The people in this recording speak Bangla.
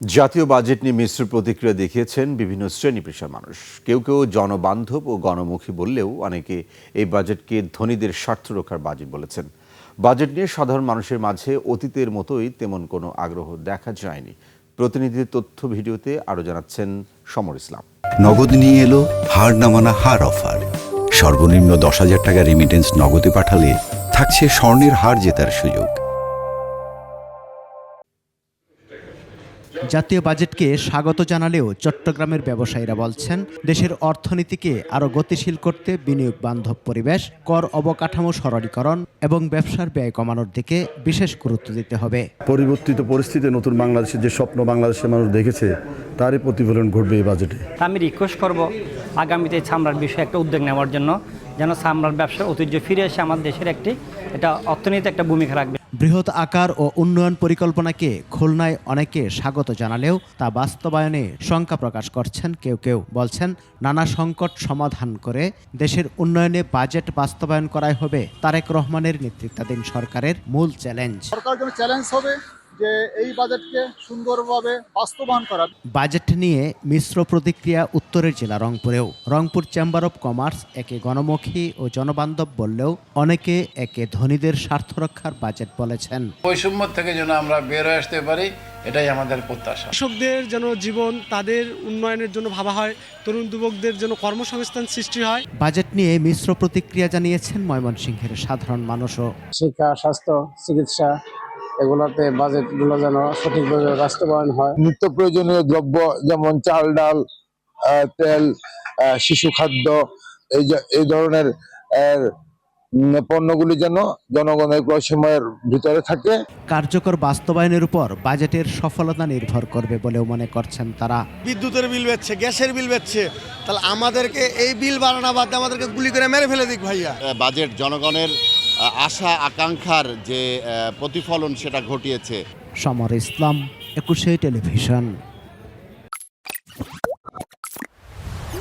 জাতীয় বাজেট নিয়ে মিশ্র প্রতিক্রিয়া দেখিয়েছেন বিভিন্ন শ্রেণী পেশার মানুষ। কেউ কেউ জনবান্ধব ও গণমুখী বললেও অনেকে এই বাজেটকে ধনীদের স্বার্থ রক্ষার বাজেট বলেছেন। বাজেট নিয়ে সাধারণ মানুষের মাঝে অতীতের মতোই তেমন কোনো আগ্রহ দেখা যায়নি। প্রতিনিধির তথ্য ভিডিওতে আরও জানাচ্ছেন সমর ইসলাম। নগদ নিয়ে এলো হার না মানা হার অফার। সর্বনিম্ন 10,000 টাকা রেমিটেন্স নগদে পাঠালে থাকছে স্বর্ণের হার জেতার সুযোগ। জাতীয় বাজেটকে স্বাগত জানালেও চট্টগ্রামের ব্যবসায়ীরা বলছেন, দেশের অর্থনীতিকে আরও গতিশীল করতে বিনিয়োগ বান্ধব পরিবেশ, কর অবকাঠামো সরলীকরণ এবং ব্যবসার ব্যয় কমানোর দিকে বিশেষ গুরুত্ব দিতে হবে। পরিবর্তিত পরিস্থিতিতে নতুন বাংলাদেশের যে স্বপ্ন বাংলাদেশের মানুষ দেখেছে তারই প্রতিফলন ঘটবে এই বাজেটে। আমি রিকোয়েস্ট করব আগামীতে চামড়ার বিষয়ে একটা উদ্যোগ নেওয়ার জন্য, যেন চামড়ার ব্যবসার ঐতিহ্য ফিরে এসে আমার দেশের এটা অর্থনীতিতে একটা ভূমিকা রাখবে। বৃহৎ আকার ও উন্নয়ন পরিকল্পনাকে খুলনায় অনেকে স্বাগত জানালেও তা বাস্তবায়নে শঙ্কা প্রকাশ করছেন কেউ কেউ। বলছেন, নানা সংকট সমাধান করে দেশের উন্নয়নে বাজেট বাস্তবায়ন করাই হবে তারেক রহমানের নেতৃত্বাধীন সরকারের মূল চ্যালেঞ্জ। সরকারের জন্য চ্যালেঞ্জ হবে যে এই বাজেটকে সুন্দরভাবে বাস্তবায়ন করা। বাজেট নিয়ে মিশ্র প্রতিক্রিয়া উত্তরের জেলা রংপুরেও। রংপুর চেম্বার অব কমার্স একে গণমুখী ও জনবান্ধব বললেও অনেকে একে ধনীদের স্বার্থ রক্ষার বাজেট বলেছেন। বৈষম্য থেকে যেন আমরা বের হয়ে আসতে পারি, এটাই আমাদের প্রত্যাশা। কৃষকদের যেন জীবন, তাদের উন্নয়নের জন্য ভাবা হয়, তরুণ যুবকদের যেন কর্মসংস্থান সৃষ্টি হয়। বাজেট নিয়ে মিশ্র প্রতিক্রিয়া জানিয়েছেন ময়মনসিংহের সাধারণ মানুষও। শিক্ষা, স্বাস্থ্য, চিকিৎসা এগুলোতে বাজেটগুলো যেন সঠিকভাবে বাস্তবায়ন হয়। নিত্য প্রয়োজনীয় দ্রব্য যেমন চাল, ডাল, তেল, শিশু খাদ্য এই ধরনের পণ্যগুলি যেন জনগণের ক্রয় সময়ের ভিতরে থাকে। কার্যকর বাস্তবায়নের উপর বাজেটের সফলতা নির্ভর করবে বলেও মনে করছেন তারা। বিদ্যুতের বিল বেচছে, গ্যাসের বিল বেচছে, তাহলে আমাদেরকে এই বিল বাড়ানো বাদ দিয়ে আমাদেরকে গুলি করে মেরে ফেলে দিক ভাইয়া। বাজেট জনগণের আশা আকাঙ্ক্ষার যে প্রতিফলন সেটা ঘটিয়েছে। সমর ইসলাম, 21 টেলিভিশন।